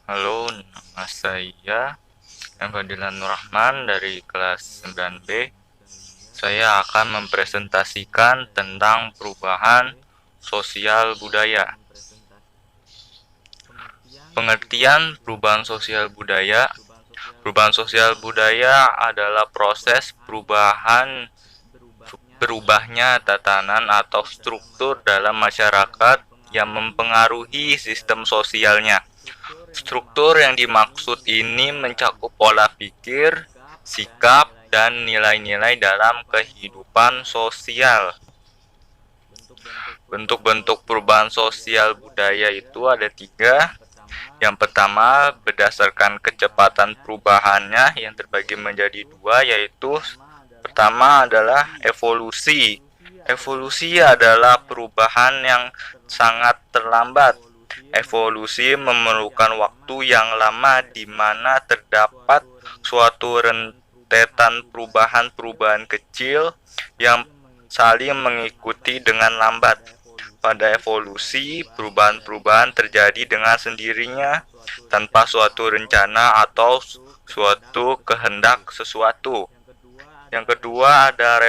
Halo, nama saya Fadilan Nurrahman dari kelas 9B. Saya akan mempresentasikan tentang perubahan sosial budaya. Pengertian perubahan sosial budaya. Perubahan sosial budaya adalah proses berubahnya tatanan atau struktur dalam masyarakat yang mempengaruhi sistem sosialnya. Struktur yang dimaksud ini mencakup pola pikir, sikap, dan nilai-nilai dalam kehidupan sosial. Bentuk-bentuk perubahan sosial budaya itu ada 3. Yang pertama, berdasarkan kecepatan perubahannya yang terbagi menjadi 2, yaitu pertama adalah evolusi. Evolusi adalah perubahan yang sangat terlambat. Evolusi memerlukan waktu yang lama di mana terdapat suatu rentetan perubahan-perubahan kecil yang saling mengikuti dengan lambat. Pada evolusi, perubahan-perubahan terjadi dengan sendirinya tanpa suatu rencana atau suatu kehendak sesuatu. Yang kedua ada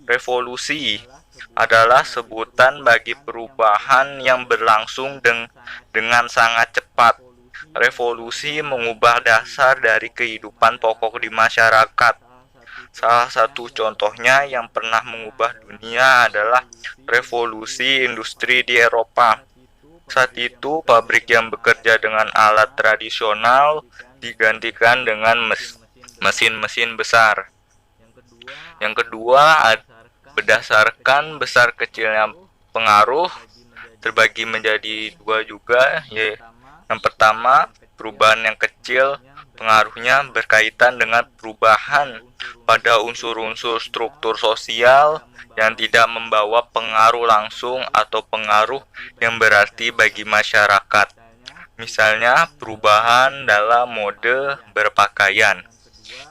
revolusi adalah sebutan bagi perubahan yang berlangsung dengan sangat cepat. Revolusi mengubah dasar dari kehidupan pokok di masyarakat. Salah satu contohnya yang pernah mengubah dunia adalah revolusi industri di Eropa. Saat itu, pabrik yang bekerja dengan alat tradisional digantikan dengan mesin-mesin besar. Yang kedua, berdasarkan besar kecilnya pengaruh terbagi menjadi 2 juga. Yang pertama, perubahan yang kecil pengaruhnya berkaitan dengan perubahan pada unsur-unsur struktur sosial yang tidak membawa pengaruh langsung atau pengaruh yang berarti bagi masyarakat. Misalnya, perubahan dalam mode berpakaian.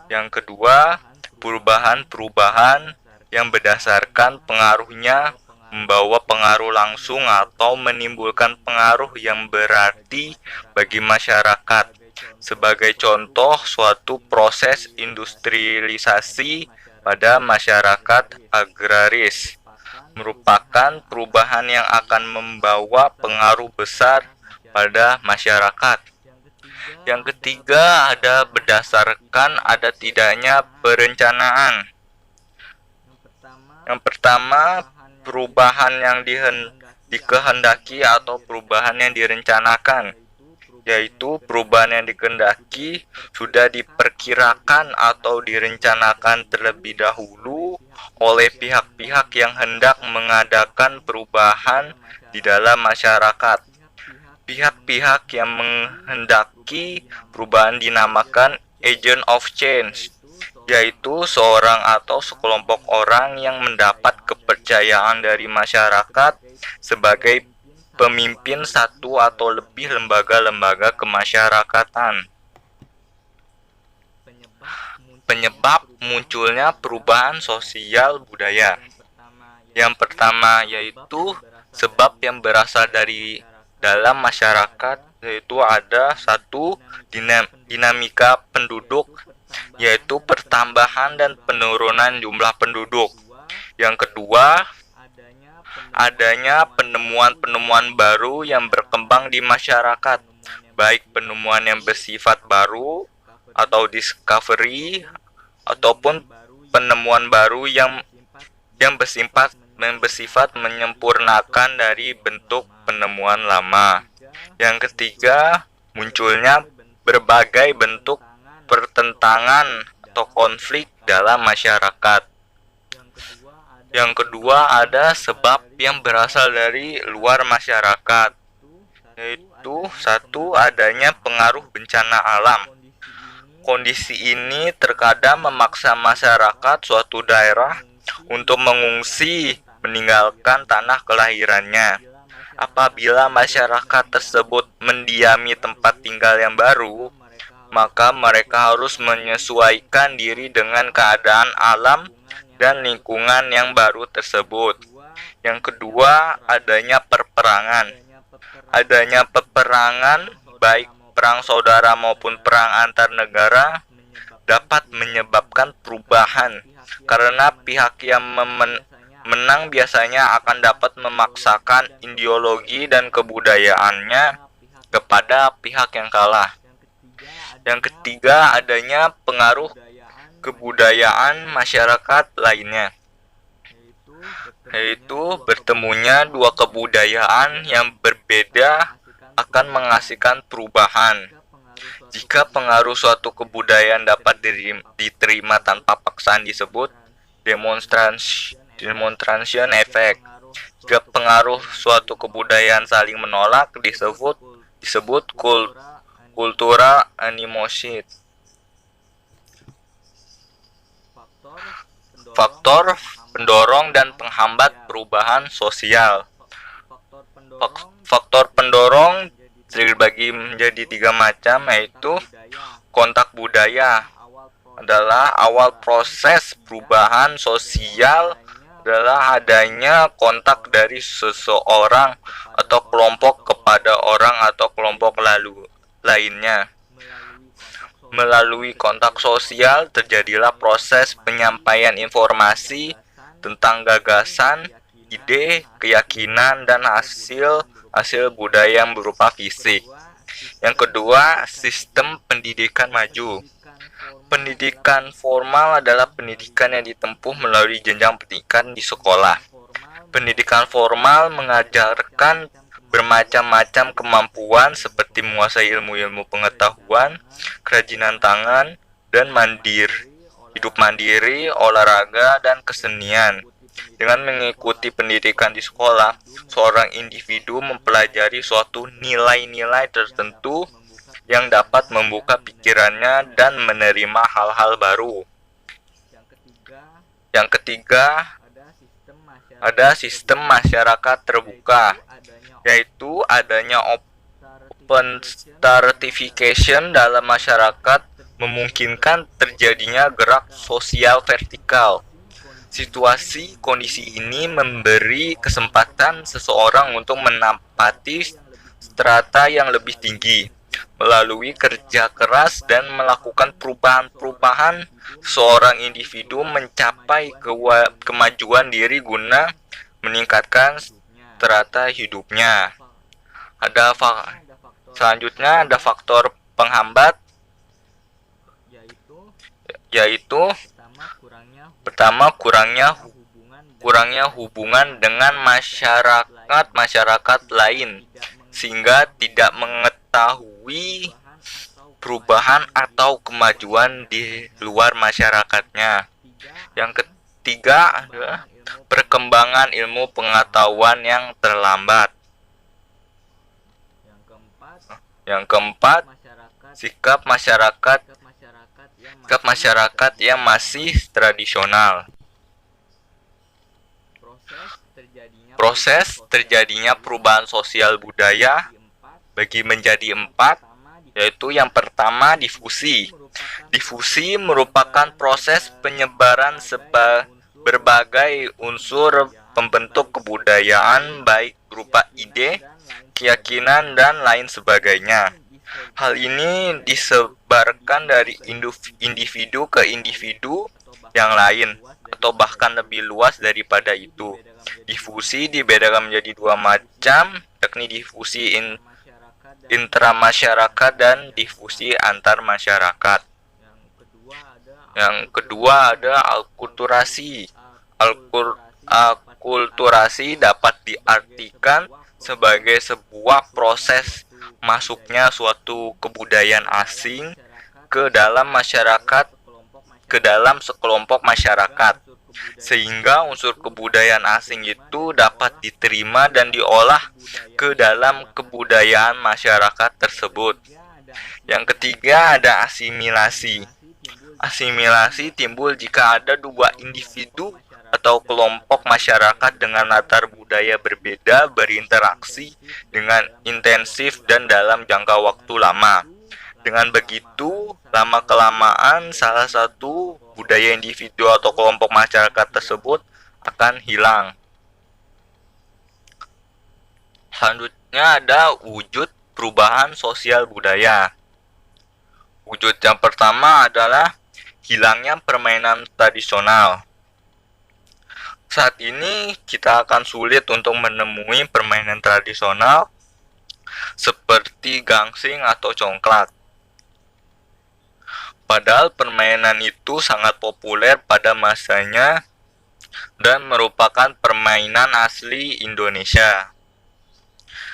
Yang kedua, perubahan-perubahan yang berdasarkan pengaruhnya membawa pengaruh langsung atau menimbulkan pengaruh yang berarti bagi masyarakat. Sebagai contoh, suatu proses industrialisasi pada masyarakat agraris merupakan perubahan yang akan membawa pengaruh besar pada masyarakat. Yang ketiga ada berdasarkan ada tidaknya perencanaan. Yang pertama, perubahan yang dikehendaki atau perubahan yang direncanakan, yaitu perubahan yang dikehendaki sudah diperkirakan atau direncanakan terlebih dahulu oleh pihak-pihak yang hendak mengadakan perubahan di dalam masyarakat. Pihak-pihak yang menghendaki perubahan dinamakan agent of change, yaitu seorang atau sekelompok orang yang mendapat kepercayaan dari masyarakat sebagai pemimpin satu atau lebih lembaga-lembaga kemasyarakatan. Penyebab munculnya perubahan sosial budaya. Yang pertama yaitu sebab yang berasal dari dalam masyarakat, yaitu ada 1. Dinamika penduduk, yaitu pertambahan dan penurunan jumlah penduduk. Yang kedua, adanya penemuan-penemuan baru yang berkembang di masyarakat, baik penemuan yang bersifat baru atau discovery ataupun penemuan baru yang bersifat menyempurnakan dari bentuk penemuan lama. Yang ketiga, munculnya berbagai bentuk pertentangan atau konflik dalam masyarakat. Yang kedua ada sebab yang berasal dari luar masyarakat, yaitu 1. Adanya pengaruh bencana alam. Kondisi ini terkadang memaksa masyarakat suatu daerah untuk mengungsi meninggalkan tanah kelahirannya. Apabila masyarakat tersebut mendiami tempat tinggal yang baru, maka mereka harus menyesuaikan diri dengan keadaan alam dan lingkungan yang baru tersebut. Yang kedua, adanya peperangan. Adanya peperangan baik perang saudara maupun perang antar negara dapat menyebabkan perubahan, karena pihak yang menang biasanya akan dapat memaksakan ideologi dan kebudayaannya kepada pihak yang kalah. Yang ketiga, adanya pengaruh kebudayaan masyarakat lainnya, yaitu bertemunya dua kebudayaan yang berbeda akan menghasilkan perubahan. Jika pengaruh suatu kebudayaan dapat diterima tanpa paksaan disebut demonstration effect. Jika pengaruh suatu kebudayaan saling menolak disebut cultural animosity. Faktor pendorong dan penghambat perubahan sosial. Faktor pendorong terbagi menjadi 3 macam, yaitu kontak budaya adalah awal proses perubahan sosial, adalah adanya kontak dari seseorang atau kelompok kepada orang atau kelompok lainnya. Melalui kontak sosial terjadilah proses penyampaian informasi tentang gagasan, ide, keyakinan, dan hasil budaya yang berupa fisik. Yang kedua, sistem pendidikan maju. Pendidikan formal adalah pendidikan yang ditempuh melalui jenjang pendidikan di sekolah. Pendidikan formal mengajarkan bermacam-macam kemampuan seperti menguasai ilmu-ilmu pengetahuan, kerajinan tangan, dan hidup mandiri, olahraga, dan kesenian. Dengan mengikuti pendidikan di sekolah, seorang individu mempelajari suatu nilai-nilai tertentu yang dapat membuka pikirannya dan menerima hal-hal baru. Yang ketiga, ada sistem masyarakat terbuka, yaitu adanya open stratification dalam masyarakat memungkinkan terjadinya gerak sosial vertikal. Situasi kondisi ini memberi kesempatan seseorang untuk menempati strata yang lebih tinggi. Melalui kerja keras dan melakukan perubahan-perubahan, seorang individu mencapai kemajuan diri guna meningkatkan strata hidupnya. Selanjutnya ada faktor penghambat, yaitu pertama, kurangnya hubungan dengan masyarakat lain, sehingga tidak mengetahui perubahan atau kemajuan di luar masyarakatnya. Yang ketiga adalah perkembangan ilmu pengetahuan yang terlambat. Yang keempat, sikap masyarakat yang masih tradisional. Proses terjadinya perubahan sosial budaya bagi menjadi 4, yaitu yang pertama difusi. Difusi merupakan proses penyebaran berbagai unsur pembentuk kebudayaan, baik berupa ide, keyakinan, dan lain sebagainya. Hal ini disebarkan dari individu ke individu yang lain, atau bahkan lebih luas daripada itu. Difusi dibedakan menjadi 2 macam, yakni difusi intramasyarakat dan difusi antar masyarakat. Yang kedua ada akulturasi. Akulturasi dapat diartikan sebagai sebuah proses masuknya suatu kebudayaan asing ke dalam sekelompok masyarakat, sehingga unsur kebudayaan asing itu dapat diterima dan diolah ke dalam kebudayaan masyarakat tersebut. Yang ketiga ada asimilasi. Asimilasi timbul jika ada 2 individu atau kelompok masyarakat dengan latar budaya berbeda berinteraksi dengan intensif dan dalam jangka waktu lama. Dengan begitu, lama-kelamaan salah satu budaya individu atau kelompok masyarakat tersebut akan hilang. Selanjutnya ada wujud perubahan sosial budaya. Wujud yang pertama adalah hilangnya permainan tradisional. Saat ini kita akan sulit untuk menemui permainan tradisional seperti gangsing atau congklak. Padahal permainan itu sangat populer pada masanya dan merupakan permainan asli Indonesia.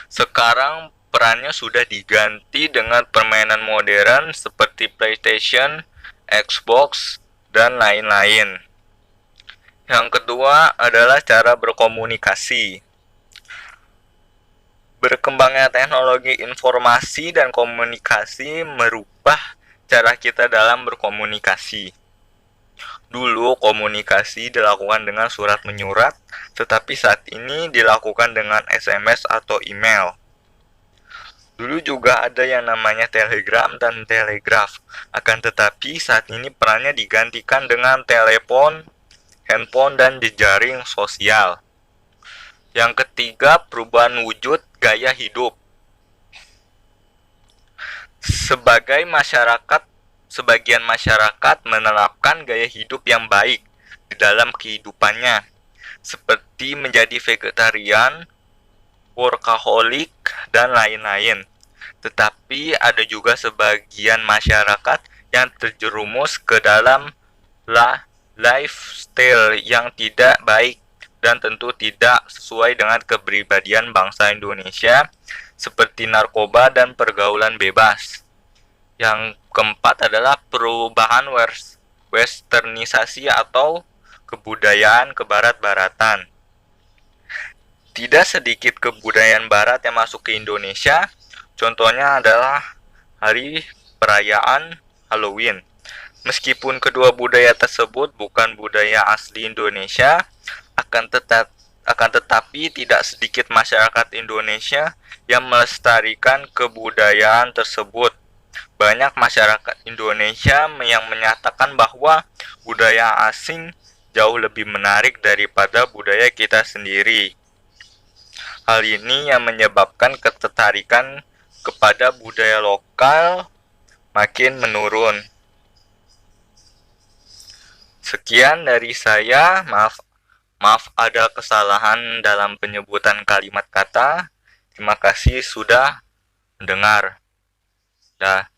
Sekarang perannya sudah diganti dengan permainan modern seperti PlayStation, Xbox, dan lain-lain. Yang kedua adalah cara berkomunikasi. Berkembangnya teknologi informasi dan komunikasi merubah cara kita dalam berkomunikasi. Dulu komunikasi dilakukan dengan surat menyurat, tetapi saat ini dilakukan dengan SMS atau email. Dulu juga ada yang namanya telegram dan telegraf, akan tetapi saat ini perannya digantikan dengan telepon, handphone, dan jejaring sosial. Yang ketiga, perubahan wujud gaya hidup. Sebagian masyarakat menerapkan gaya hidup yang baik di dalam kehidupannya, seperti menjadi vegetarian, workaholic, dan lain-lain. Tetapi ada juga sebagian masyarakat yang terjerumus ke dalam lifestyle yang tidak baik dan tentu tidak sesuai dengan kepribadian bangsa Indonesia, seperti narkoba dan pergaulan bebas. Yang keempat adalah perubahan westernisasi atau kebudayaan kebarat-baratan. Tidak sedikit kebudayaan barat yang masuk ke Indonesia, contohnya adalah hari perayaan Halloween. Meskipun kedua budaya tersebut bukan budaya asli Indonesia, akan tetapi tidak sedikit masyarakat Indonesia yang melestarikan kebudayaan tersebut. Banyak masyarakat Indonesia yang menyatakan bahwa budaya asing jauh lebih menarik daripada budaya kita sendiri. Hal ini yang menyebabkan ketertarikan kepada budaya lokal makin menurun. Sekian dari saya, maaf ada kesalahan dalam penyebutan kalimat kata. Terima kasih sudah mendengar. Dah.